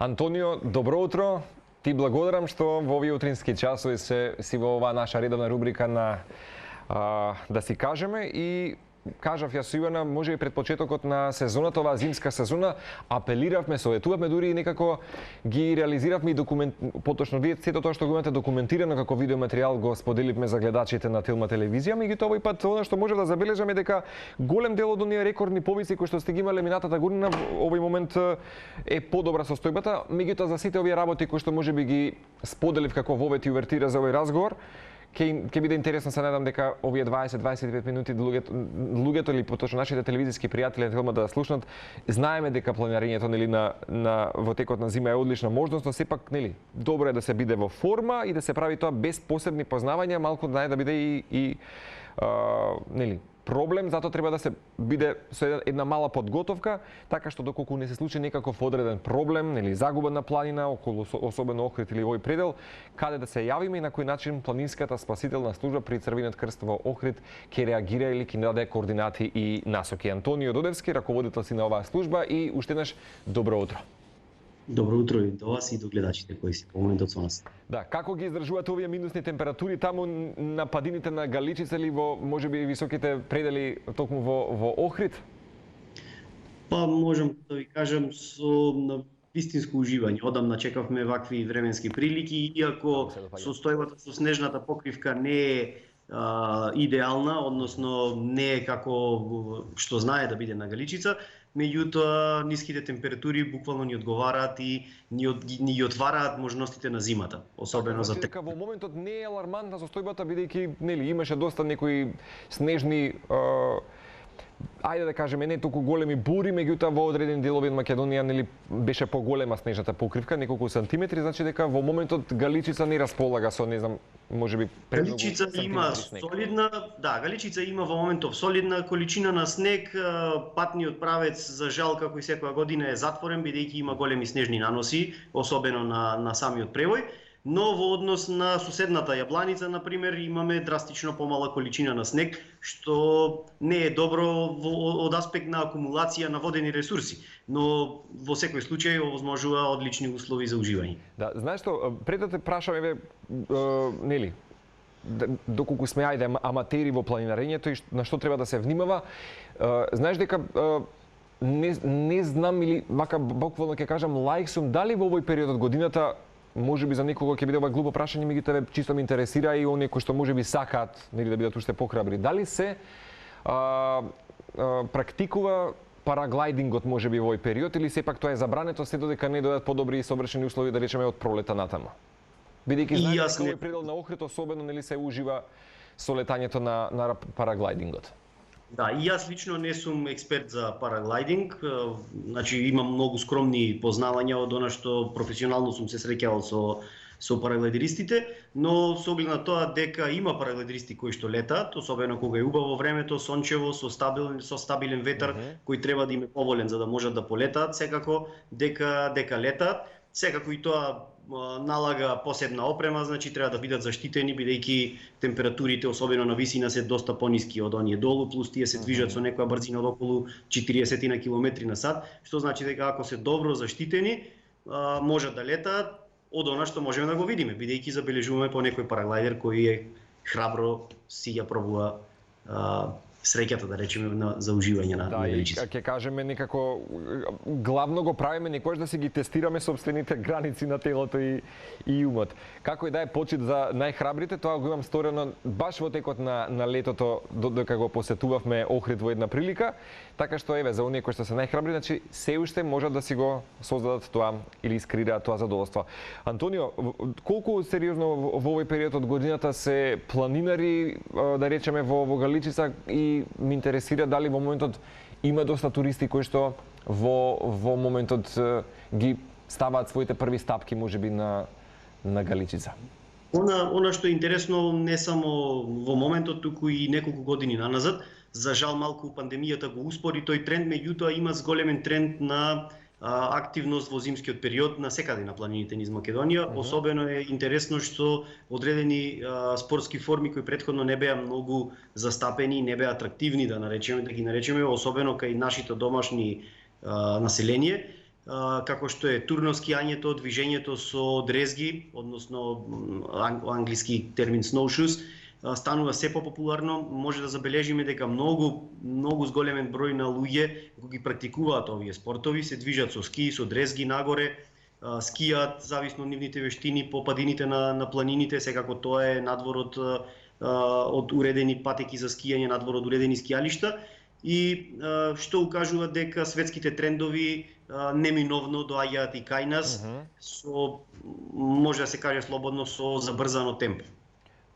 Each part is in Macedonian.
Антонио, добро утро. Ти благодарам што во овие утрински часови си во оваа наша редовна рубрика на да си кажеме и кажав ја со Ивана, може и пред почетокот на сезоната, оваа зимска сезона, апелиравме, советувавме, дури и некако ги реализиравме и поточно вие сето тоа што го имате документирано како видеоматеријал го споделивме за гледачите на Телма телевизија, меѓутоа овој пат она што може да забележаме дека голем дел од оние рекордни повици кои што сте ги имале минатата година, овој момент е подобра состојбата, меѓутоа за сите овие работи кои што можеби ги споделив како вовет и увертира за овој разговор, ќе биде интересно, се надам дека овие 20-25 минути луѓето или поточно нашите телевизиски пријатели на Телма да слушнат. Знаеме дека планинарењето нели на во текот на зима е одлична можност, но сепак нели добро е да се биде во форма и да се прави тоа без посебни познавања, малку да биде и нели проблем, затоа треба да се биде со една мала подготовка, така што доколку не се случи некаков одреден проблем, нели загуба на планина околу особено Охрид или овој предел, каде да се јавиме и на кој начин планинската спасителна служба при Црвениот крст во Охрид ќе реагира или ќе даде координати и насоки. Антонио Додевски, раководител си на оваа служба и уште еднаш добро утро. Добро утро и до вас и до гледачите кои се поминат со нас. Да, како ги издржуваат овие минусни температури таму на падините на Галичица или во можеби високите предели токму во Охрид? Па можам да ви кажам со вистинско уживање. Одамна чекавме вакви временски прилики, иако состојбата со снежната покривка не е идеална, односно не е како што знае да биде на Галичица, меѓутоа ниските температури буквално ни одговараат и ни отвараат можностите на зимата, особено за дека во моментот не е алармантна состојбата бидејќи нели имаше доста некои снежни ајде да кажеме не толку големи бури, меѓутоа во одредени делови од Македонија нели беше поголема снежната покривка, неколку сантиметри, значи дека во моментот Галичица не располага со не знам, можеби Галичица има солидна, Галичица има во моментов солидна количина на снег, патниот правец за жал како и секоја година е затворен бидејќи има големи снежни наноси, особено на самиот превој. Но во однос на соседната Јабланица, например, имаме драстично помала количина на снег, што не е добро од аспект на акумулација на водени ресурси, но во секој случај овозможува одлични услови за уживање. Да, знаеш што, пред да те прашам, нели, доколку сме аматери во планинарењето и на што треба да се внимава, знаеш дека не знам или вака буквално ќе кажам лаик сум, дали во овој период од годината можеби за некого ќе биде ова глупо прашање, меѓутоа чисто ме интересира и оние кои што можеби сакаат нели да бидат уште похрабри. Дали се практикува параглайдингот можеби во овој период или сепак тоа е забрането се додека не дојдат подобри и собршени услови да речеме од пролета натаму? Бидејќи знаеме дека овој предел на Охрид особено нели се ужива со летањето на параглайдингот. Да, и јас лично не сум експерт за параглайдинг, значи имам многу скромни познавања од она што професионално сум се среќавал со параглайдеристите, но со оглед на тоа дека има параглайдеристи кои што летаат, особено кога е убаво времето, сончево, со стабилен ветар, кој треба да им е поволен за да можат да полетаат, секако дека летаат, секако и тоа налага посебна опрема, значи треба да бидат заштитени бидејќи температурите особено на висина се доста пониски од оние долу, плюс тие се движат со некоја брзина од околу 40 на километри на сат, што значи дека ако се добро заштитени, можат да летаат од она што можеме да го видиме, бидејќи забележуваме по некој параглайдер кој е храбро си ја пробува среќата, да речеме, за уживање на Галичица. Да, и ќе кажеме некако главно го правиме некојаш да си ги тестираме собствените граници на телото и умот. Како и да е почит за најхрабрите, тоа го имам сторено баш во текот на летото додека го посетувавме Охрид во една прилика, така што еве за оние кои што се најхрабри, значи се уште можат да си го создадат тоа или искреираат тоа задоволство. Антонио, колку сериозно во овој период од годината се планинари, да речеме во Галичица и ме интересира дали во моментот има доста туристи кои што во моментот ги ставаат своите први стапки можеби на Галичица. Она што е интересно не само во моментот, туку и неколку години наназад, за жал малку пандемијата го успори тој тренд, меѓутоа има зголемен тренд на активност во зимскиот период на секаде на планините низ Македонија. Особено е интересно што одредени спортски форми кои претходно не беа многу застапени, не беа атрактивни да ги наречеме, особено кај нашите домашни население, како што е турно скијањето, движењето со дрезги, односно англиски термин snowshoes, станува се попопуларно. Може да забележиме дека многу зголемен број на луѓе кои ги практикуваат овие спортови се движат со ски, со дрезги нагоре, скијат зависно од нивните вештини по падините на планините, секако тоа е надвор од уредени патеки за скијање, надвор од уредени скијалишта, и што укажува дека светските трендови неминовно доаѓаат и кај нас со, може да се каже слободно, со забрзано темпо.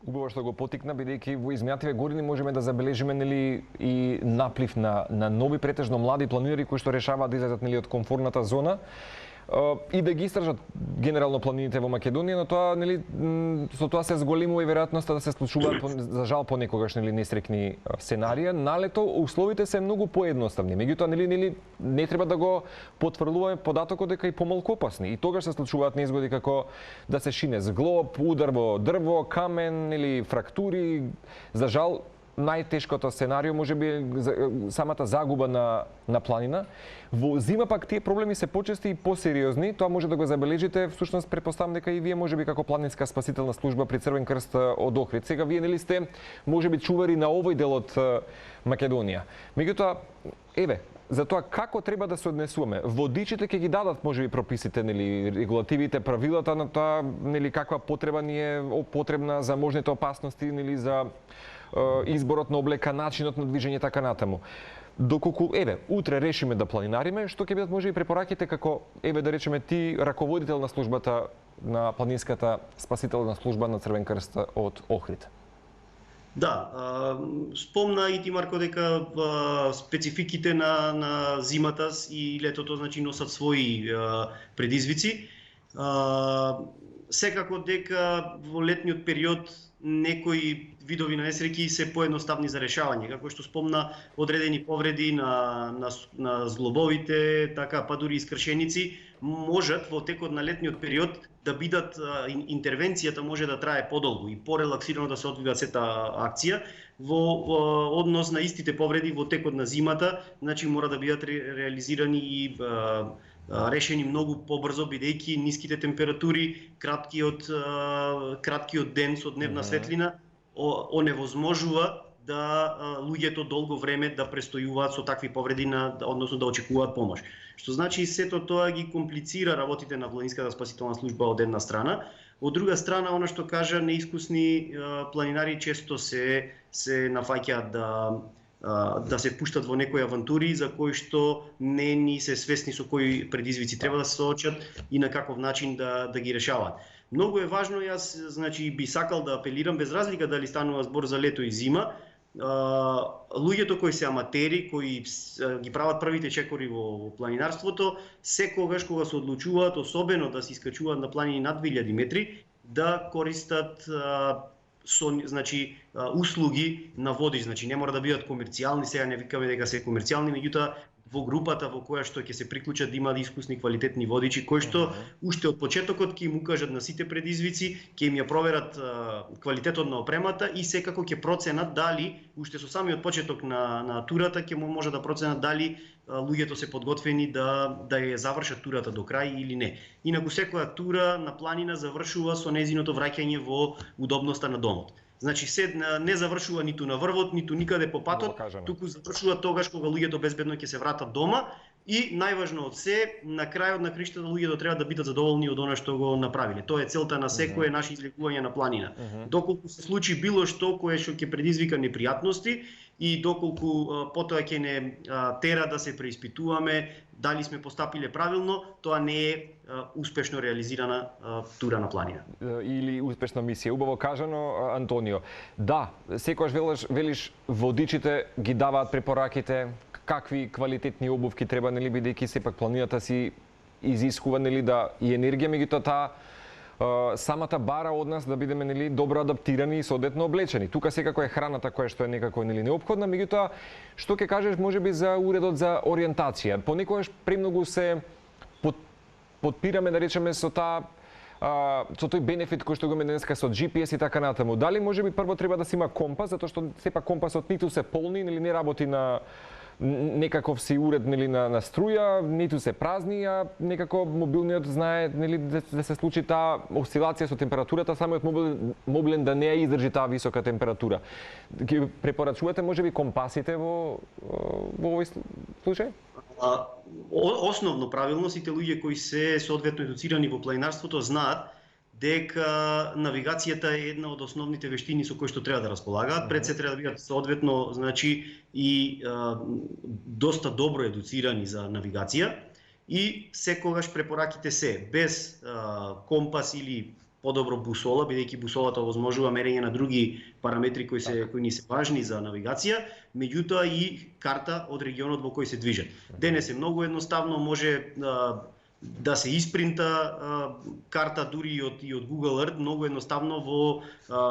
Убаво што го потикна, бидејќи во изминативе години можеме да забележиме нели и наплив на нови претежно млади планинари кои што решаваат да излезат нели од комфортната зона и да ги истражат генерално планините во Македонија, но тоа нели со тоа се зголемува и веројатноста да се случуваат за жал понекогаш нели несреќни сценарија. Налето условите се многу поедноставни. Меѓутоа нели не треба да го потврлуваме податокот дека и помалку опасни. И тогаш се случуваат незгоди како да се шине зглоб, удар во дрво, камен или фрактури. За жал најтешкото сценарио можеби самата загуба на планина. Во зима пак тие проблеми се почести и посериозни. Тоа може да го забележите, всушност претпоставам дека и вие можеби како планинска спасителна служба при Црвен крст од Охрид. Сега вие нели сте можеби чувари на овој дел од Македонија. Меѓутоа, еве, за тоа како треба да се однесуваме. Водичите ќе ги дадат можеби прописите, нели регулативите, правилата на тоа, нели каква потреба ни е потребна за можните опасности, нели за изборот на облека, начинот на движење така натаму. Доколку утре решиме да планинариме, што ќе бидат можеби препораките како да речеме ти раководител на службата на планинската спасителна служба на Црвен крст од Охрид? Да, спомна и ти, Марко, дека спецификите на зимата и летото значи носат своји предизвици. Секако дека во летниот период некои видови на несреќи се поедноставни за решавање, како што спомна, одредени повреди на зглобовите, така па дури и скршеници можат во текот на летниот период да бидат, интервенцијата може да трае подолго и порелаксирано да се одвива сета акција во однос на истите повреди во текот на зимата, значи мора да бидат реализирани и решени многу побрзо, бидејќи ниските температури, краткиот ден со дневна светлина оневозможува да луѓето долго време да престојуваат со такви повреди, односно да очекуваат помош. Што значи сето тоа ги комплицира работите на планинската спасителна служба од една страна. Од друга страна, она што кажа, неискусни планинари често се нафаќаат да се пуштат во некои авантури за кои што не ни се свесни со кои предизвици треба да се соочат и на каков начин да ги решаваат. Многу е важно, јас значи би сакал да апелирам, без разлика дали станува збор за лето и зима, луѓето кои се аматери, кои ги прават првите чекори во планинарството, секогаш кога се одлучуваат, особено да се искачуваат на планини над 2000 метри, да користат значи услуги на водич, значи не мора да бидат комерцијални, сега не викаме дека се комерцијални, меѓутоа во групата во која што ќе се приклучат да имаат искусни квалитетни водичи кои што уште од почетокот ќе им укажат на сите предизвици, ќе им ја проверат квалитетот на опремата и секако ќе проценат дали уште со самиот почеток на турата ќе може да проценат дали луѓето се подготвени да ја завршат турата до крај или не. Инаку секоја тура на планина завршува со незиното враќање во удобноста на домот. Значи се не завршува ниту на врвот, ниту никаде по патот, туку завршува тогаш кога луѓето безбедно ќе се вратат дома и најважно од се, на крајот на криштата луѓето треба да бидат задоволни од она што го направиле. Тоа е целта на секое наше излегување на планина. Доколку се случи било што кое што ќе предизвика непријатности и доколку потоа ќе не тера да се преиспитуваме дали сме постапиле правилно, тоа не е успешно реализирана тура на планина. Или успешна мисија. Убаво кажано, Антонио. Да, секогаш велиш водичите ги даваат препораките, какви квалитетни обувки треба, нели, бидејќи сепак планината си изискува, нели, да и енергија, меѓутоа таа самата бара од нас да бидеме, нели, добро адаптирани и соодветно облечени. Тука секако е храната која што е некако, нели, неопходна, меѓутоа што ќе кажеш можеби за уредот за ориентација? Понекогаш премногу се подпираме, да речеме, со тој бенефит кој што го имаме денеска со GPS и така натаму. Дали можеби прво треба да се има компас, затоа што сепак компасот ниту се полни или не работи на некаков си уред нели на струја, ниту се празни, а некако мобилниот знае нели да се случи таа осцилација со температурата, самиот мобилен да не ја издржи таа висока температура. Ги препорачувате можеби компасите во овој случај? Основно правилно сите луѓе кои се соодветно едуцирани во планинарството знаат дека навигацијата е една од основните вештини со кои што треба да располагаат. Пред се треба да бидат соодветно, значи, и доста добро едуцирани за навигација и секогаш препораките се без компас или подобро бусола, бидејќи бусолата овозможува мерење на други параметри кои ни се важни за навигација, меѓутоа и карта од регионот во кој се движат. Денес е многу едноставно, може да се испринта карта дури и од Google Earth, многу едноставно во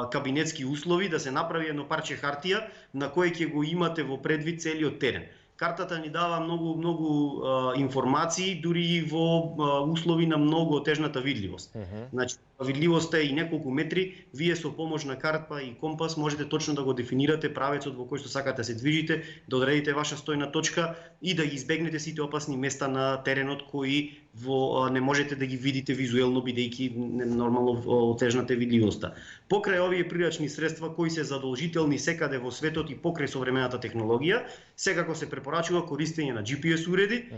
кабинетски услови да се направи едно парче хартија на кое ќе го имате во предвид целиот терен. Картата ни дава многу информации дури и во услови на многу отежната видливост. Значи, видливоста е и неколку метри, вие со помош на карта и компас можете точно да го дефинирате правецот во кој што сакате да се движите, да одредите ваша стојна точка и да ги избегнете сите опасни места на теренот кои не можете да ги видите визуелно бидејќи нормално отежната видливоста. Покрај овие прирачни средства кои се задолжителни секаде во светот и покрај современата технологија, секако се препорачува користење на GPS уреди.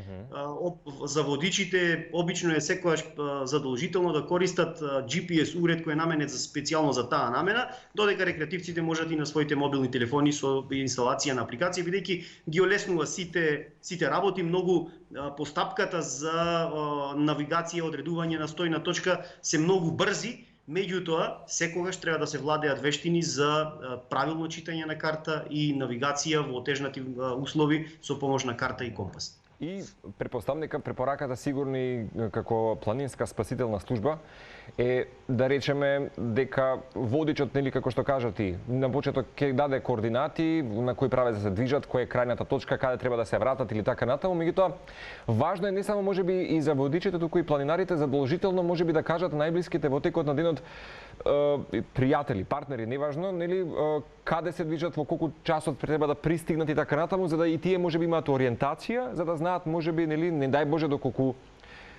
За водичите обично е секогаш задолжително да користат GPS уред кој е наменет за специјално за таа намена, додека рекреативците можат и на своите мобилни телефони со инсталација на апликација, бидејќи ги олеснува сите работи многу. Постапката за навигација, одредување на стојна точка се многу брзи, меѓутоа секогаш треба да се владеат вештини за правилно читање на карта и навигација во отежнати услови со помош на карта и компас. И претпоставам дека препораката сигурни како планинска спасителна служба е да речеме дека водичот, нели како што кажа ти, на почеток ќе даде координати на кој правец да се движат, која е крајната точка, каде треба да се вратат или така натаму, меѓутоа важно е не само можеби и за водичите, туку и планинарите задолжително можеби да кажат најблиските во текот на денот пријатели, партнери, неважно, нели каде се движат, во колку часот треба да пристигнат и така натаму, за да и тие можеби имаат ориентација, за да знаат можеби нели не дај Боже доколку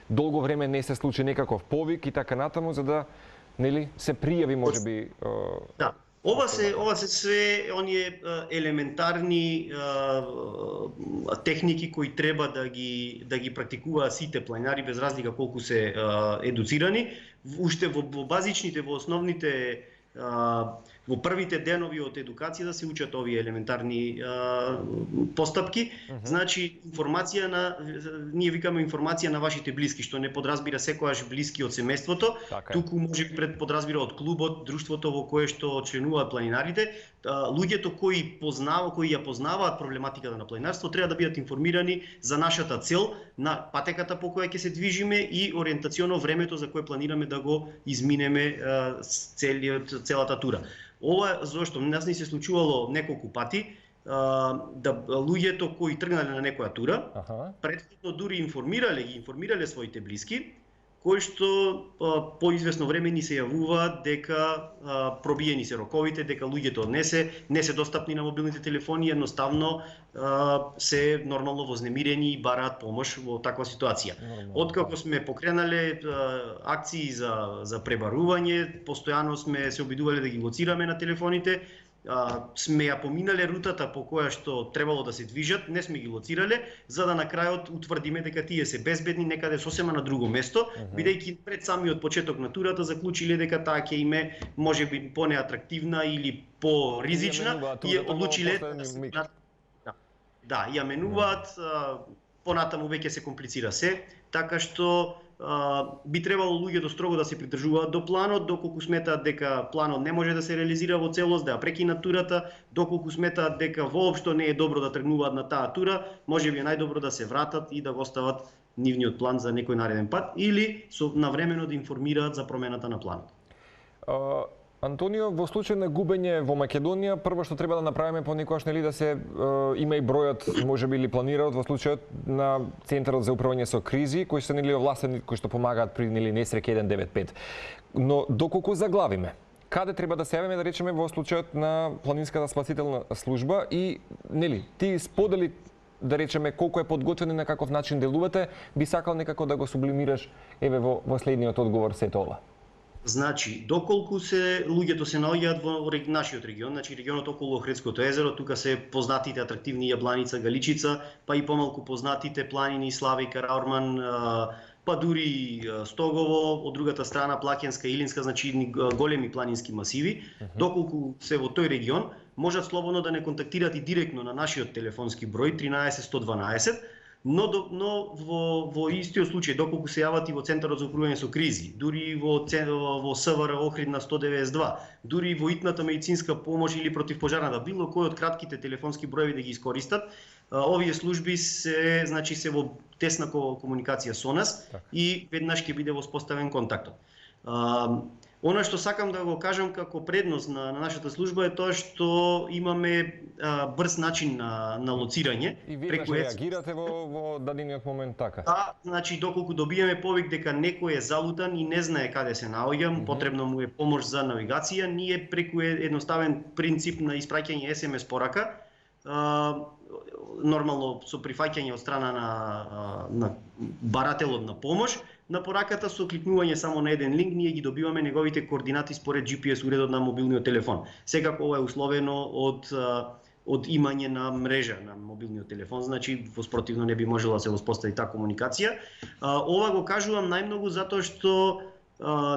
долго време не се случи некаков повик и така натаму, за да нели се пријави можеби. Да. Ова се све оние елементарни техники кои треба да ги практикуваат сите планинари без разлика колку се едуцирани. Уште во базичните, во основните, во првите денови од едукација да се учат овие елементарни постапки. Значи, ние викаме информација на вашите блиски, што не подразбира секогаш блиски од семејството, туку може би подразбира од клубот, друштвото во кое што членуваат планинарите. Луѓето кои ја познаваат проблематиката на планинарство треба да бидат информирани за нашата цел, на патеката по која ќе се движиме и ориентационо времето за кое планираме да го изминеме целата тура. Ова зашто нас ни се случувало неколку пати да луѓето кои тргнале на некоја тура, претходно дури ги информирале своите блиски, кои што по известно време ни се јавуваат дека пробиени се роковите, дека луѓето не се достапни на мобилните телефони, едноставно се нормално вознемирени и бараат помош во таква ситуација. Откако сме покренале акции за пребарување, постојано сме се обидувале да ги лоцираме на телефоните, сме ја поминале рутата по која што требало да се движат, не сме ги лоцирале, за да на крајот утврдиме дека тие се безбедни некаде сосема на друго место, бидејќи пред самиот почеток на турата заклучиле дека таа ќе им е можеби понеатрактивна или поризична и одлучиле ја менуваат, понатаму веќе се комплицира се, така што би требало луѓето строго да се придржуваат до планот, доколку сметаат дека планот не може да се реализира во целост, да ја прекинат турата, доколку сметаат дека воопшто не е добро да тргнуваат на таа тура, можеби е најдобро да се вратат и да го остават нивниот план за некој нареден пат или навремено да информираат за промената на планот. Антонио, во случај на губење во Македонија, прво што треба да направиме понекогаш нели да се има и бројот, можеби или планираат во случајот на Центарот за управување со кризи, кои се нели овластени, кои што помагаат при нели несреќа 195. Но доколку заглавиме, каде треба да се јавиме да речеме во случајот на планинската спасителна служба и нели ти сподели да речеме колку е подготвени, на каков начин делувате, би сакал некако да го сублимираш еве во следниот одговор сето ова. Значи, доколку луѓето се наоѓаат во нашиот регион, значи регионот околу Охридското езеро, тука се познатите атрактивни Јабланица, Галичица, па и помалку познатите планини Славика, Раурман, па дури Стогово, од другата страна Плакенска, Илинска, значи големи планински масиви. Доколку се во тој регион, можат слободно да не контактираат и директно на нашиот телефонски број 13112, но во истиот случај, доколку се јават и во Центарот за управување со кризи, дури во СВР Охрид на 192, дури во итната медицинска помош или противпожарната, било кој од кратките телефонски броеви да ги искористат, овие служби се во тесна комуникација со нас и веднаш ќе биде воспоставен контактот. Она што сакам да го кажам како предност на нашата служба е тоа што имаме брз начин на лоцирање. И веднаш реагирате во дадениот момент, така? Да, значи доколку добиеме повик дека некој е залутан и не знае каде се наоѓа, потребно му е помош за навигација, ние преку едноставен принцип на испраќање SMS порака, нормално со прифаќање од страна на барателот на помош, на пораката со кликнување само на еден линк, ние ги добиваме неговите координати според GPS уредот на мобилниот телефон. Секако ова е условено од имање на мрежа на мобилниот телефон, значи воспротивно не би можела да се воспостави таа комуникација. Ова го кажувам најмногу затоа што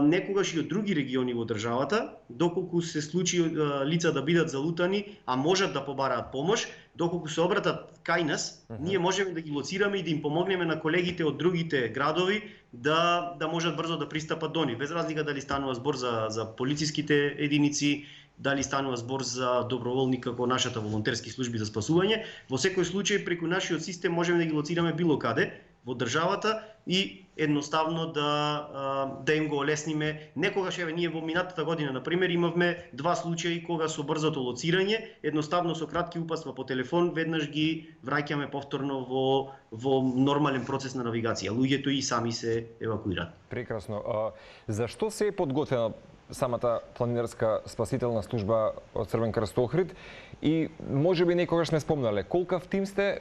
некогаш и од други региони во државата, доколку се случи лица да бидат залутани, а можат да побараат помош, доколку се обратат кај нас, ние можеме да ги лоцираме и да им помогнеме на колегите од другите градови да можат брзо да пристапат до нив, без разлика дали станува збор за полициските единици, дали станува збор за доброволни како нашата волонтерски служби за спасување. Во секој случај преку нашиот систем можеме да ги лоцираме било каде во државата и едноставно да им го олесниме. Некогаш еве ние во минатата година на пример имавме два случаи кога со брзото лоцирање, едноставно со кратки упатства по телефон веднаш ги враќаме повторно во нормален процес на навигација. Луѓето и сами се евакуираат. Прекрасно. Зашто се е подготвена самата планинарска спасителна служба од Црвен крст Охрид и можеби некогаш не спомнале колкав тим сте,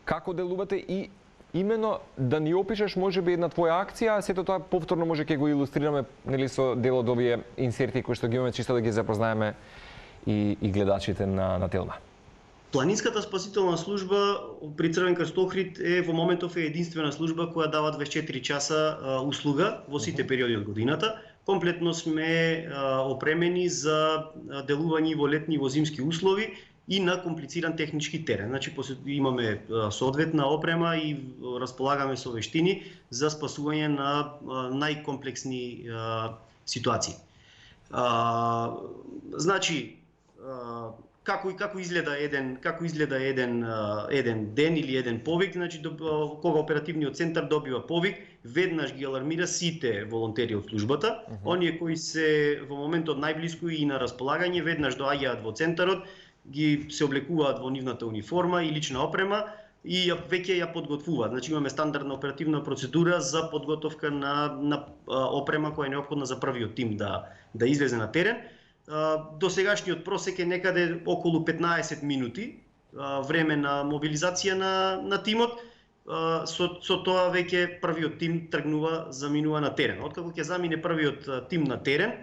како делувате и имено да ни опишеш можеби една твоја акција, а сето тоа повторно може ќе го илустрираме нели со дел од овие инсерти кои што ги имаме, чисто да ги запознаеме и гледачите на Телма. Планинската спасителна служба при Црвен крст Охрид е во моментов е единствена служба која дава 24 часа услуга во сите периоди од годината. Комплетно сме опремени за делување во летни и во зимски услови и на комплициран технички терен. Значи имаме соодветна опрема и располагаме со вештини за спасување на најкомплексни ситуации. Значи како изгледа еден ден или еден повик, значи кога оперативниот центар добива повик, веднаш ги алармира сите волонтери од службата, оние кои се во моментот најблиску и на располагање, веднаш доаѓаат во центарот, ги се облекуваат во нивната униформа и лична опрема и веќе ја подготвуваат. Значи имаме стандардна оперативна процедура за подготовка на опрема која е неопходна за првиот тим да излезе на терен. До сегашниот просек е некаде околу 15 минути време на мобилизација на тимот. Со тоа веќе првиот тим заминува на терен. Откако ќе замине првиот тим на терен,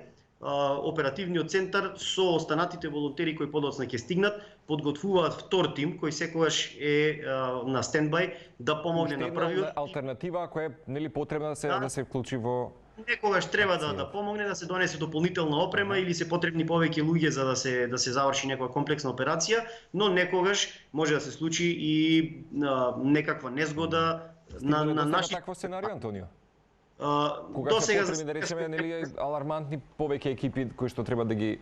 оперативниот центар со останатите волонтери кои подоцна ќе стигнат, подготвуваат втор тим кој секогаш е на стендбај да помогне на првиот. Алтернатива која е нели потребна да се вклучи во некогаш треба да помогне да се донесе дополнителна опрема или се потребни повеќе луѓе за да се заврши некоја комплексна операција, но некогаш може да се случи и некаква незгода на наши такво сценарио, Антонио. До сега да речеме нели алармантни повеќе екипи кои што треба да ги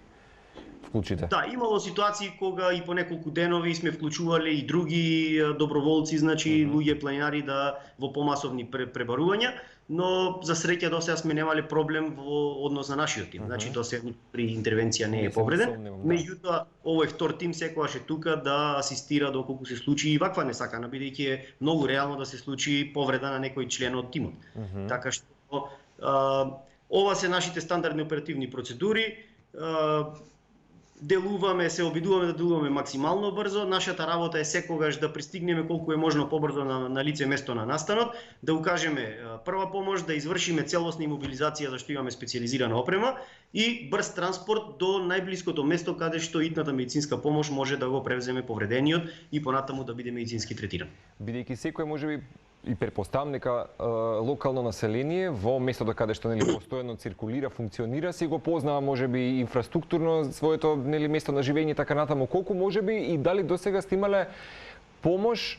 вклучите. Да, имало ситуации кога и по неколку денови сме вклучувале и други доброволци, значи луѓе планинари во помасовни пребарувања, но за среќа до сега сме немале проблем во однос на нашиот тим. Значи до сега при интервенција не е повреден. Меѓутоа овој втор тим секогаш е тука да асистира доколку се случи и ваква несакана, бидејќи е многу реално да се случи повреда на некој член од тимот. Така што ова се нашите стандардни оперативни процедури. делуваме, се обидуваме да делуваме максимално брзо. Нашата работа е секогаш да пристигнеме колку е можно побрзо на лице место на настанот, да укажеме прва помош, да извршиме целосна имобилизација зашто имаме специјализирана опрема и брз транспорт до најблиското место каде што итната медицинска помош може да го превземе повредениот и понатаму да биде медицински третиран. Бидејќи секој можеби и претпоставам дека локално население во местото каде што нели постојано циркулира, функционира, си го познава можеби инфраструктурно своето нели место на живење така натаму, колку можеби и дали досега сте имале помош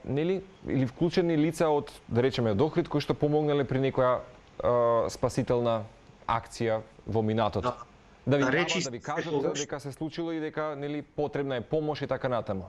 нели или вклучени лица од да речеме од Охрид кои што помогнале при некоја спасителна акција во минатото. Да ви да ви кажат дека се случило и дека нели потребна е помош и така натаму.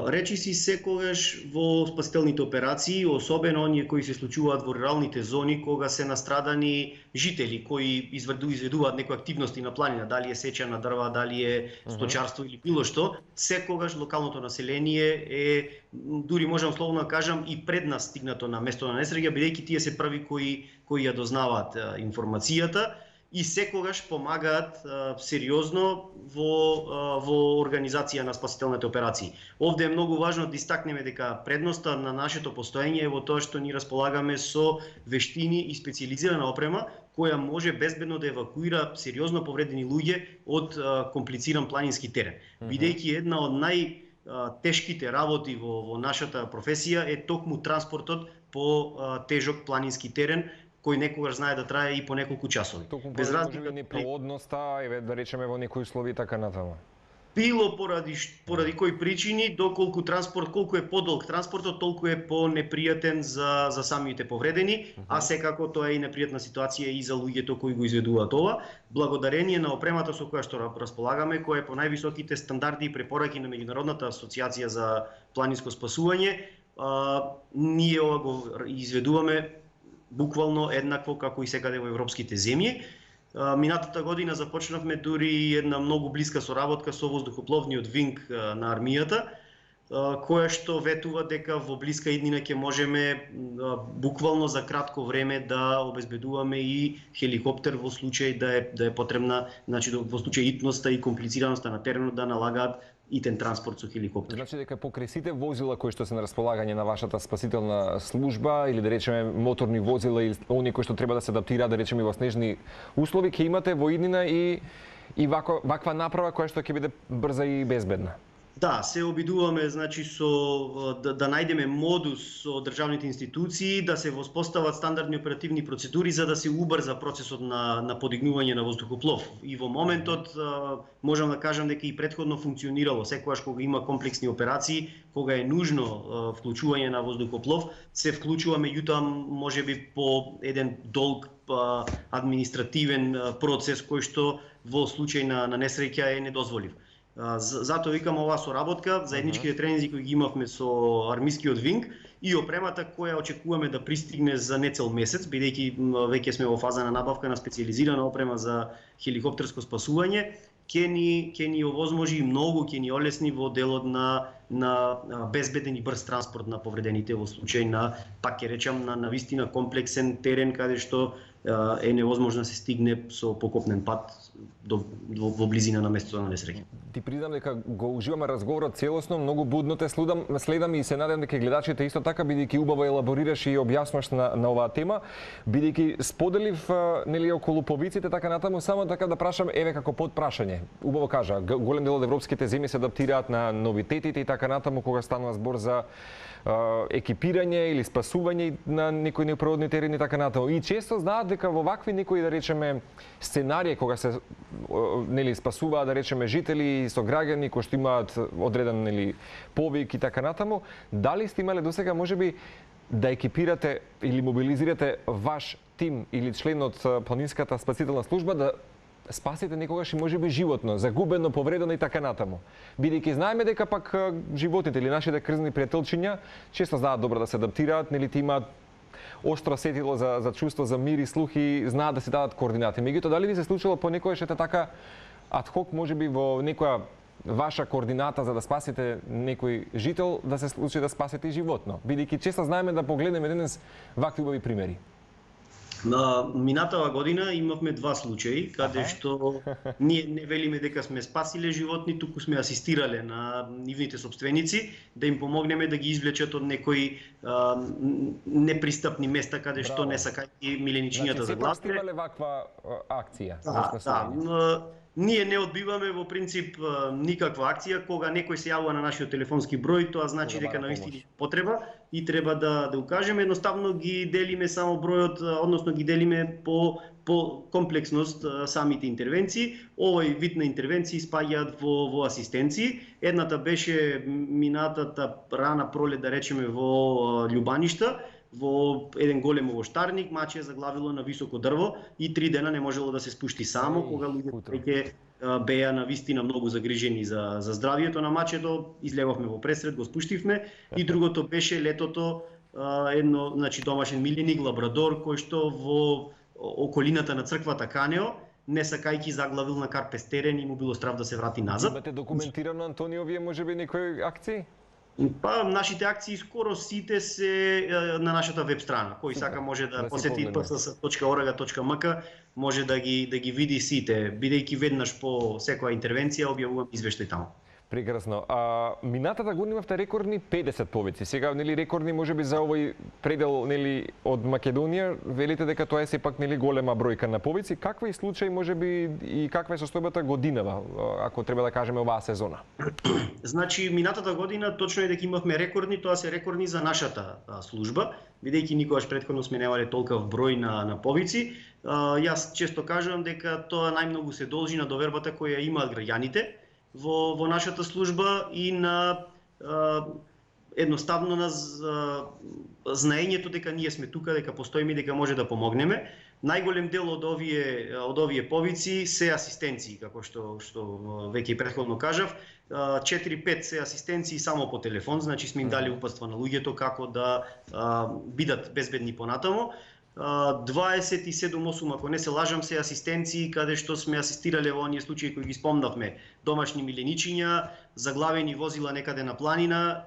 Речи си секогаш во спасителните операции, особено оние кои се случуваат во руралните зони, кога се настрадани жители кои изведуваат некои активности на планина, дали е сеча на дрва, дали е сточарство или било што, секогаш локалното население е, дури можам словно да кажам, и пред нас стигнато на место на несреќа, бидејќи тие се први кои ја дознаваат информацијата и секогаш помагаат сериозно во организација на спасителните операции. Овде е многу важно да истакнеме дека предноста на нашето постоење е во тоа што ни располагаме со вештини и специјализирана опрема која може безбедно да евакуира сериозно повредени луѓе од комплициран планински терен. Бидејќи една од најтешките работи во нашата професија е токму транспортот по тежок планински терен, кој некогаш знае да трае и по неколку часови. Без разлика од непроодноста, да речеме во некои услови така натаму. Било поради кои причини, доколку колку е подолг транспортот, толку е понепријатен за самите повредени, а секако тоа е и непријатна ситуација и за луѓето кои го изведуваат ова. Благодарение на опремата со која што располагаме, која е по највисоките стандарди и препораки на Меѓународната асоциација за планинско спасување, ние ова го изведуваме буквално еднакво како и секаде во европските земји. Минатата година започнавме дури една многу блиска соработка со воздухопловниот винг на армијата, која што ветува дека во блиска иднина ќе можеме буквално за кратко време да обезбедуваме и хеликоптер во случај да е потребна, значи во случај итноста и комплицираноста на теренот да налагаат итен транспорт со хеликоптер. Значи дека покрај сите возила кои што се на располагање на вашата спасителна служба или да речеме моторни возила или оние кои што треба да се адаптираат да речеме во снежни услови, ќе имате во иднина и ваква направа која што ќе биде брза и безбедна. Да, се обидуваме значи да најдеме модус со државните институции, да се воспостават стандардни оперативни процедури за да се убрза процесот на подигнување на воздухоплов. И во моментот можам да кажам дека и претходно функционирало. Секогаш кога има комплексни операции, кога е нужно вклучување на воздухоплов, се вклучува, меѓутоа можеби по еден долг административен процес кој што во случај на несреќа е недозволив. Затоа викам оваа соработка, заедничките тренинзи кои ги имавме со армискиот винг и опремата која очекуваме да пристигне за нецел месец, бидејќи веќе сме во фаза на набавка на специјализирана опрема за хеликоптерско спасување, ќе ни овозможи и многу ќе ни олесни во делот на безбеден и брз транспорт на повредените во случај на, пак ќе речам, на вистина комплексен терен каде што е невозможно да се стигне со покопнен пат во близина на местото на несреќа. Ти признам дека го уживаме разговорот целосно, многу будно те следам и се надевам дека гледачите исто така, бидејќи убаво елаборираш и објаснуваш на оваа тема, бидејќи споделив нели околу повиците така натаму, само така да прашам еве како подпрашање. Убаво кажа, голем дел од европските земји се адаптираат на новитетите и така натаму кога станува збор за екипирање или спасување на некои неприродни терени така натаму. И често знаат дека во вакви некои да речеме сценарии кога се нели спасуваат да речеме жители со граѓани кои што имаат одреден нели повик и така натаму, дали сте имале досега можеби да екипирате или мобилизирате ваш тим или член од планинската спасителна служба да спасите некогаш и можеби животно, загубено, повредено и така натаму. Бидејќи знаеме дека пак животните или нашите крзни пријателчиња често знаат добро да се адаптираат, нели имаат остро сетило за чувство за мир и слух и знаат да се дадат координати. Меѓутоа, дали ви се случило понекогаш ете така адхок можеби во некоја ваша координата за да спасите некој жител, да се случи да спасите и животно? Бидејќи често знаеме да погледнеме денес вакви убави примери. На минатава година имавме два случаи каде што ние не велиме дека сме спасиле животни, туку сме асистирале на нивните собственици да им помогнеме да ги извлечат од некои непристапни места каде што не сакајќи миленичињата за гласне. Значи, сепак ваква акција. Да. Ние не одбиваме во принцип никаква акција. Кога некој се јавува на нашиот телефонски број, тоа значи дека навистина потреба и треба да укажеме. Едноставно ги делиме само бројот, односно ги делиме по комплексност самите интервенции. Овој вид на интервенции спаѓаат во асистенции. Едната беше минатата рана пролет, да речеме, во Љубаништа, во еден голем овоштарник, маче е заглавило на високо дрво и 3 дена не можело да се спушти само, кога луѓето беа на вистина многу загрижени за здравието на мачето, излеговме во пресред, го спуштивме. И другото беше летото, едно, значи, домашен милjenik, лабрадор, кој што во околината на црквата Канео, не сакајќи заглавил на карпестерен и му било страв да се врати назад. Имате документирано, Антонио, вие можеби некои акции? Па, нашите акции скоро сите се на нашата веб страна. Кој сака може да посети pss.org.mk, може да ги види сите, бидејќи веднаш по секоја интервенција објавувам извештај таму. Прекрасно. Минатата година имавте рекордни 50 повици. Сега, нели, рекордни можеби за овој предел, нели, од Македонија, велите дека тоа е сепак, нели, голема бројка на повици. Каква е случај, можеби, и каква е состојбата годинава, ако треба да кажеме оваа сезона? Значи, минатата година точно е дека имавме рекордни, тоа се рекордни за нашата служба, бидејќи никогаш претходно сме немале толков број на повици. Јас често кажувам дека тоа најмногу се должи на довербата која имаат граѓаните во нашата служба и на едноставно на знаењето дека ние сме тука, дека постоиме и дека може да помогнеме. Најголем дел од овие повици се асистенции, како што веќе и претходно кажав. 4-5 се асистенции само по телефон, значи сме им дали упатства на луѓето како да бидат безбедни понатамо. 27-8, ако не се лажам, се асистенции каде што сме асистирале во оние случаи кои ги спомнавме. Домашни миленичиња, заглавени возила некаде на планина,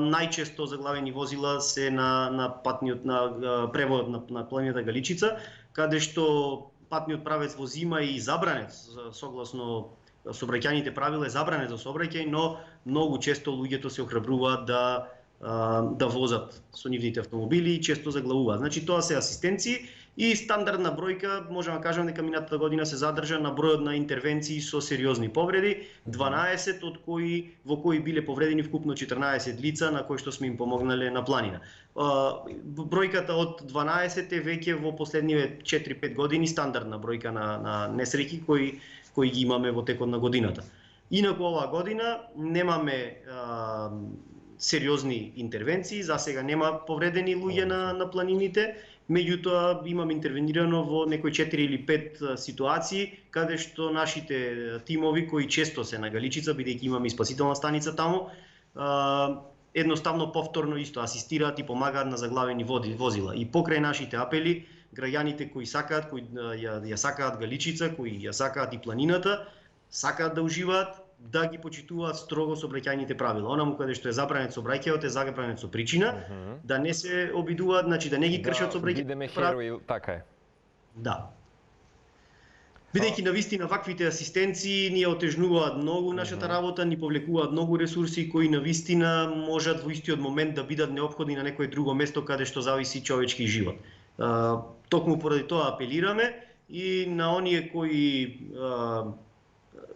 најчесто заглавени возила се на патниот на преводот на планината Галичица, каде што патниот правец во зима и забранет согласно сообраќајните правила е забранет за сообраќај, но многу често луѓето се охрабруваат да возат со нивните автомобили и често заглавуваат. Значи тоа се асистенции и стандардна бројка, можеме да кажеме дека минатата година се задржа на бројот на интервенции со сериозни повреди, 12 од во кои биле повредени вкупно 14 лица на кои што сме им помогнале на планина. Бројката од 12 е веќе во последниве 4-5 години стандардна бројка на несреќи кои ги имаме во текот на годината. Инаку оваа година немаме сериозни интервенции, за сега нема повредени луѓе на планините, меѓутоа имам интервенирано во некои 4 или 5 ситуации каде што нашите тимови кои често се на Галичица, бидејќи имаме и спасителна станица таму, едноставно повторно исто асистираат и помагаат на заглавени возила. И покрај нашите апели, граѓаните кои ја сакаат Галичица, кои ја сакаат и планината, сакаат да уживаат, да ги почитуваат строго сообраќајните правила. Онаму каде што е забранет сообраќајот е забранет со причина, да не се обидуваат, значи да не ги кршат сообраќајните правила. Така е. Да. Бидејќи навистина ваквите асистенции ни отежнуваат многу нашата работа, ни повлекуваат многу ресурси кои навистина можат во истиот момент да бидат неопходни на некое друго место каде што зависи човечки живот. Токму поради тоа апелираме и на оние кои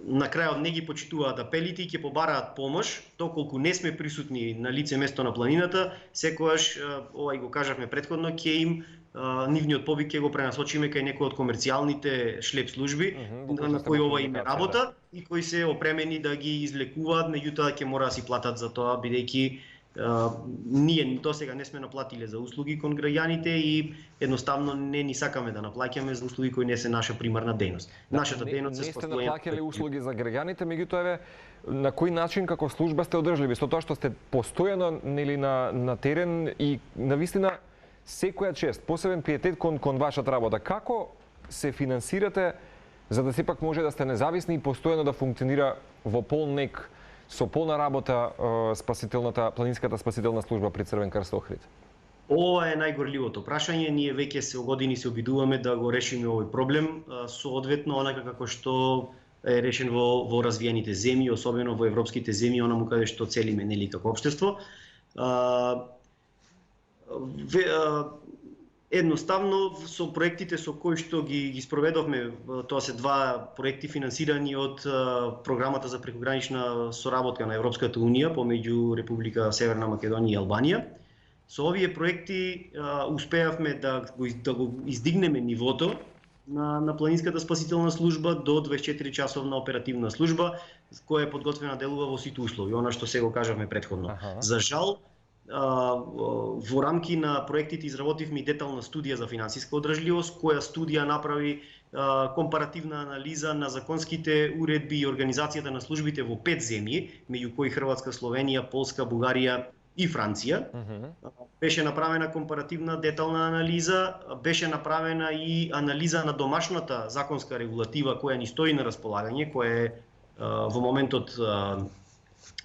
на крајот не ги почитуваат апелите и ќе побараат помош, доколку не сме присутни на лице место на планината, секогаш, ова и го кажавме претходно, ќе им нивниот повик ќе го пренасочиме кај некој од комерцијалните шлеп служби, на кои ова им е работа и кои се опремени да ги излекуваат, меѓутоа ќе мора да си платат за тоа, бидејќи ние досега не сме наплатиле за услуги кон граѓаните и едноставно не ни сакаме да наплаќаме за услуги кои не се наша примарна дејност. Нашата дејност се спастојано. Не сте наплаќале услуги за граѓаните, меѓутоа на кој начин како служба сте одржливи со тоа што сте постојано нели на терен и навистина секоја чест, посебен пиетет кон вашата работа. Како се финансирате за да сепак може да сте независни и постојано да функционира во полнек со полна работа планинската спасителна служба при Црвен крст Охрид? Ова е најгорливото прашање. Ние веќе се години се обидуваме да го решиме овој проблем, соодветно онака како што е решен во развиените земји, особено во европските земји, онаму каде што целиме нели како општество. Едноставно со проектите со кои што ги спроведовме, тоа се два проекти финансирани од програмата за прекогранична соработка на Европската унија помеѓу Република Северна Македонија и Албанија. Со овие проекти успеавме да го издигнеме нивото на планинската спасителна служба до 24 часовна оперативна служба, која е подготвена делува во сите услови, она што се го кажавме претходно. За жал, во рамки на проектите изработивме и детална студија за финансиска одржливост, која студија направи компаративна анализа на законските уредби и организацијата на службите во 5 земји, меѓу кои Хрватска, Словенија, Полска, Бугарија и Франција. Беше направена компаративна детална анализа, беше направена и анализа на домашната законска регулатива која ни стои на располагање, која е во моментот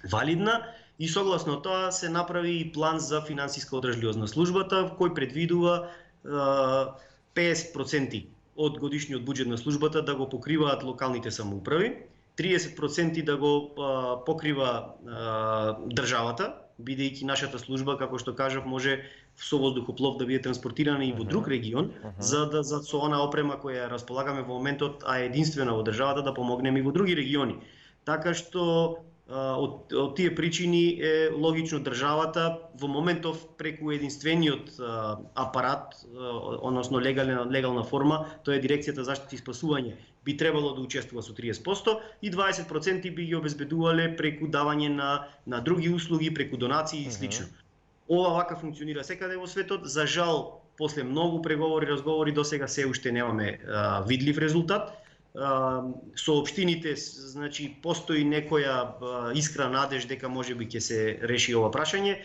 валидна, и согласно тоа се направи и план за финансиска одржливост на службата, кој предвидува 50% од годишниот буџет на службата да го покриваат локалните самоуправи, 30% да го покрива државата, бидејќи нашата служба, како што кажав, може со воздухоплов да биде транспортирана и во друг регион, за да со она опрема која располагаме во моментот, а единствена во државата, да помогнеме и во други региони. Така што од тие причини е логично државата во моментов преку единствениот апарат, односно легална форма, тоа е Дирекцијата за заштита и спасување, би требало да учествува со 30% и 20% би ги обезбедувале преку давање на други услуги, преку донации и слично. Ова вака функционира секаде во светот. За жал, после многу преговори, разговори, досега се уште немаме видлив резултат. Со општините, значи, постои некоја искра надеж дека можеби ќе се реши ова прашање.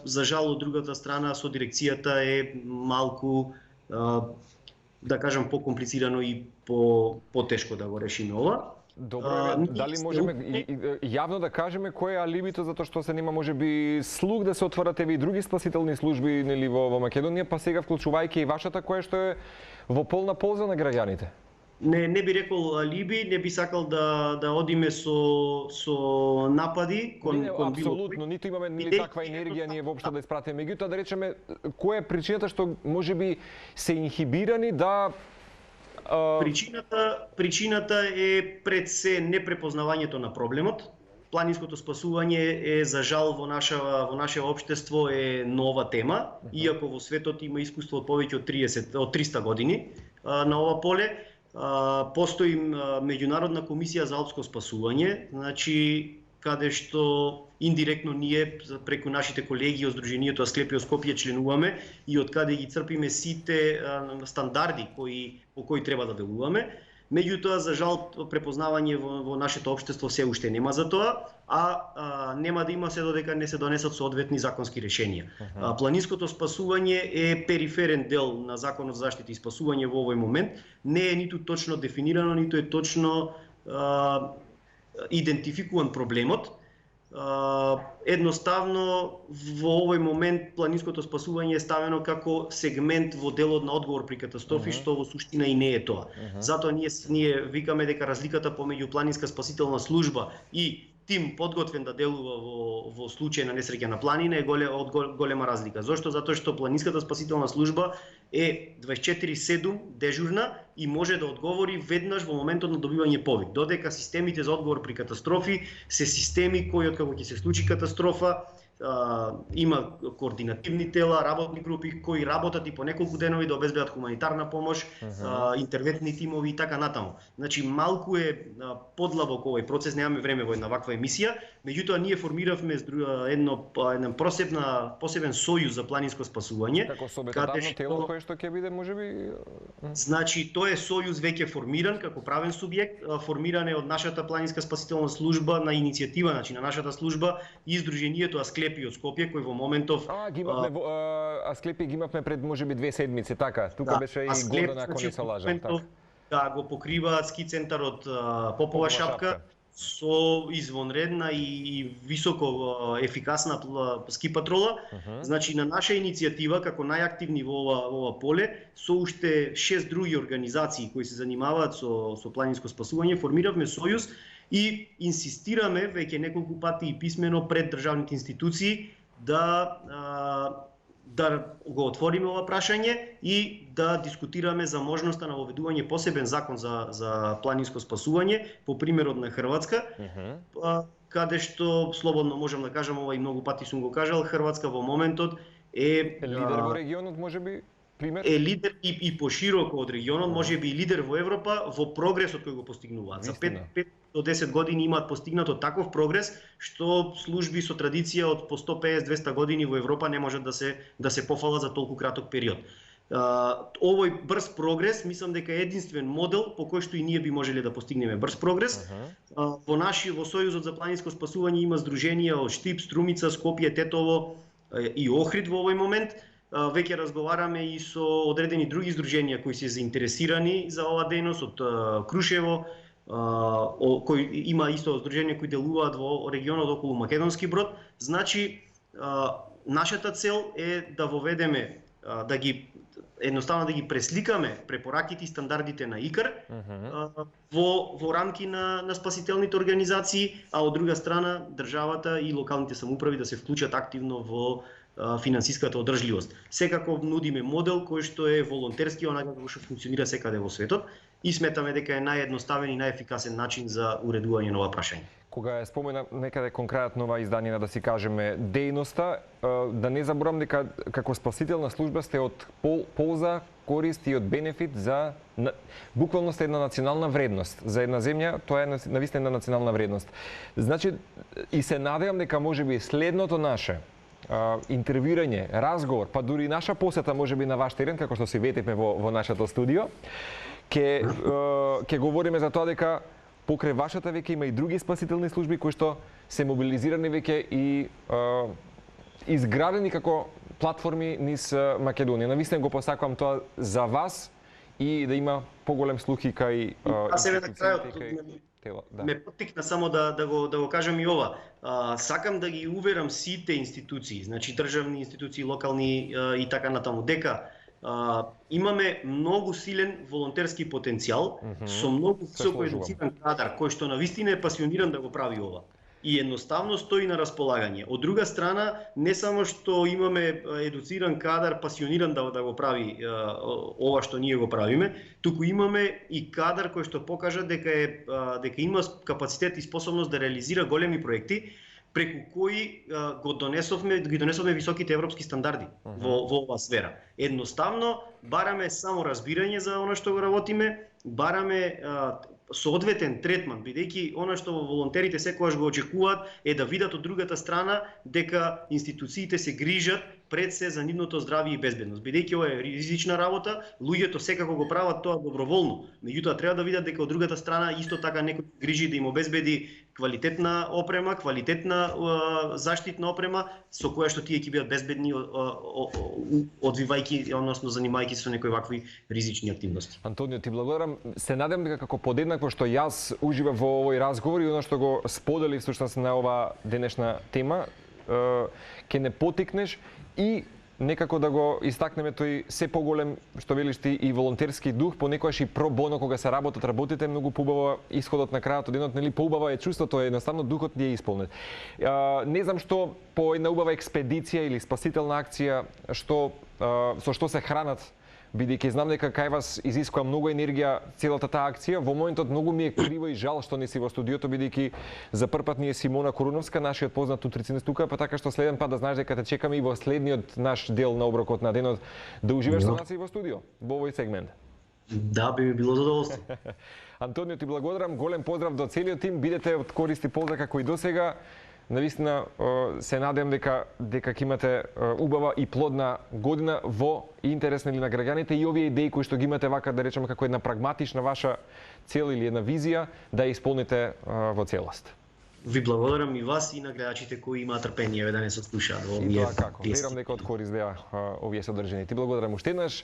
За жал, од другата страна, со дирекцијата е малку, да кажам, покомплицирано и потешко да го решиме ова. Добро, дали можеме јавно да кажеме кој е алибито затоа што се нема можеби слух да се отворат и други спасителни служби нели во Македонија, па сега вклучувајќи и вашата која што е во полна полза на граѓаните? Не би рекол алиби, не би сакал да одиме со напади кон било. Апсолутно, ниту имаме нели таква енергија ние воопшто да испратиме. Меѓутоа да речеме која е причината што можеби се инхибирани да Причината е пред се непрепознавањето на проблемот. Планинското спасување е за жал во наше општество е нова тема, иако во светот има искуство од повеќе од 300 години на ова поле. Постои меѓународна комисија за алпско спасување, значи каде што индиректно ние преку нашите колеги од Сдруженијето Асклепио Скопје членуваме и од каде ги црпиме сите стандарди по кои треба да делуваме. Меѓутоа, за жал, препознавање во нашето општество се уште нема за тоа, нема да има се додека не се донесат соодветни законски решенија. Планинското спасување е периферен дел на Законот за заштита и спасување во овој момент. Не е ниту точно дефинирано, ниту е точно идентификуван проблемот. Едноставно во овој момент планинското спасување е ставено како сегмент во делот на одговор при катастрофи, што во суштина и не е тоа. Затоа ние викаме дека разликата помеѓу планинска спасителна служба и тим подготвен да делува во случај на несреќа на планина е голема разлика. Зошто? Затоа што планинската спасителна служба е 24/7 дежурна и може да одговори веднаш во моментот на добивање повик. Додека системите за одговор при катастрофи се системи кои откако ќе се случи катастрофа има координативни тела, работни групи кои работат и по неколку денови да обезбедат хуманитарна помош, интервентни тимови и така натаму. Значи малку е подлабок овој процес, немаме време во една ваква емисија, меѓутоа ние формиравме еден посебен сојуз за планинско спасување. Како собеседатно тело кое што ќе биде можеби. Значи тој е сојуз веќе формиран како правен субјект, формиран е од нашата планинска спасителна служба на иницијатива, значи на нашата служба и Сдруженијето Асклепио од Скопје, кој во моментов Асклепио ги имавме пред можеби 2 седмици, така. Тука беше и Гордана, ако не се лажам, така. Да, го покрива ски центарот Попова шапка. со извонредна и високо ефикасна ски патрола. Значи на наша иницијатива како најактивни во ова поле со уште 6 други организации кои се занимаваат со планинско спасување формиравме сојуз и инсистираме веќе неколку пати и писмено пред државните институции да го отвориме ова прашање и да дискутираме за можноста на воведување посебен закон за планинско спасување по примерот на Хрватска, каде што слободно можам да кажам, ова и многу пати сум го кажал, Хрватска во моментот е лидер во регионот, можеби, пример? Е лидер и пошироко од регионот, можеби и лидер во Европа во прогресот кој го постигнуваат. За 5 до 10 години имаат постигнато таков прогрес што служби со традиција од по 150-200 години во Европа не можат да се пофалат за толку краток период. Овој брз прогрес мислам дека е единствен модел по кој што и ние би можеле да постигнеме брз прогрес. Во Сојузот за планинско спасување има здруженија од Штип, Струмица, Скопје, Тетово и Охрид во овој момент. Веќе разговараме и со одредени други здруженија кои се заинтересирани за ова дејност, од Крушево, кој има исто здружение кои делуваат во регионот околу Македонски Брод. Значи, нашата цел е да воведеме, едноставно да ги пресликаме препораките и стандардите на ИКАР во рамки на спасителните организации, а од друга страна државата и локалните самоуправи да се вклучат активно во финансиската одржливост. Секако нудиме модел кој што е волонтерски, онака како што функционира секаде во светот, и сметаме дека е наједноставен и најефикасен начин за уредување на ова прашање. Кога ја спомена некаде конкретно ова издание на да си кажеме дејноста, да не заборавам дека како спасителна служба сте од полза, корист и од бенефит за буквално сте една национална вредност. За една земја тоа е навистина национална вредност. Значи и се надевам дека можеби следното наше интервјуирање, разговор, па дури наша посета можеби на ваш терен, како што си ветевме во нашето студио, ќе говориме за тоа дека покрај вашата веќе има и други спасителни служби кои што се мобилизирани веќе и изградени како платформи низ Македонија. Навистина го посакувам тоа за вас и да има поголем слух и кај ме поттикна само да го кажам и ова. Сакам да ги уверам сите институции, значи државни институции, локални и така натаму, дека имаме многу силен волонтерски потенцијал со многу високо едуциран кадар кој што навистина е пасиониран да го прави ова. И едноставно стои на располагање. Од друга страна, не само што имаме едуциран кадар, пасиониран да го прави ова што ние го правиме, туку имаме и кадар кој што покажа дека има капацитет и способност да реализира големи проекти, преку кои ги донесовме високите европски стандарди во оваа сфера. Едноставно, бараме само разбирање за она што го работиме, бараме соодветен третман, бидејќи она што волонтерите секогаш го очекуваат е да видат од другата страна дека институциите се грижат пред се за нивното здравје и безбедност. Бидејќи ова е ризична работа, луѓето секако го прават тоа доброволно. Меѓутоа треба да видат дека од другата страна исто така некој грижи да им обезбеди квалитетна опрема, квалитетна заштитна опрема со која што тие ќе бидат безбедни одвивајќи, односно занимајќи се со некои вакви ризични активности. Антонио, ти благодарам. Се надевам дека како подеднакво што јас уживам во овој разговор и она што го сподели всушност на оваа денешна тема, ќе не потикнеш и некако да го истакнеме тој се поголем, што велиш ти, и волонтерски дух, понекогаш и про боно кога се работите многу поубаво, исходот на крајот од денот, нели, поубаво е чувството, едноставно духот ни е исполнет. Не знам што по една убава експедиција или спасителна акција со што се хранат, бидејќи знам дека кај вас изискува многу енергија целата таа акција. Во моментот многу ми е криво и жал што не си во студиото, бидејќи за прв пат ни е Симона Коруновска, нашиот познат нутриционист тука, па така што следен пат да знаеш дека те чекаме и во следниот наш дел на оброкот на денот да уживаш со нас и во студио во овој сегмент. Да, би ми било задоволство. Антонио, ти благодарам, голем поздрав до целиот тим, бидете од корист и полза како и досега. Навистина се надевам дека ќе имате убава и плодна година во интерес на граѓаните и овие идеи кои што ги имате вака, да речеме, како една прагматична ваша цел или една визија, да ја исполните во целост. Ви благодарам и вас и на гледачите кои имаат трпение да не се слушаат во овие. Верам дека од корист беа овие содржини. Ти благодарам уште еднаш.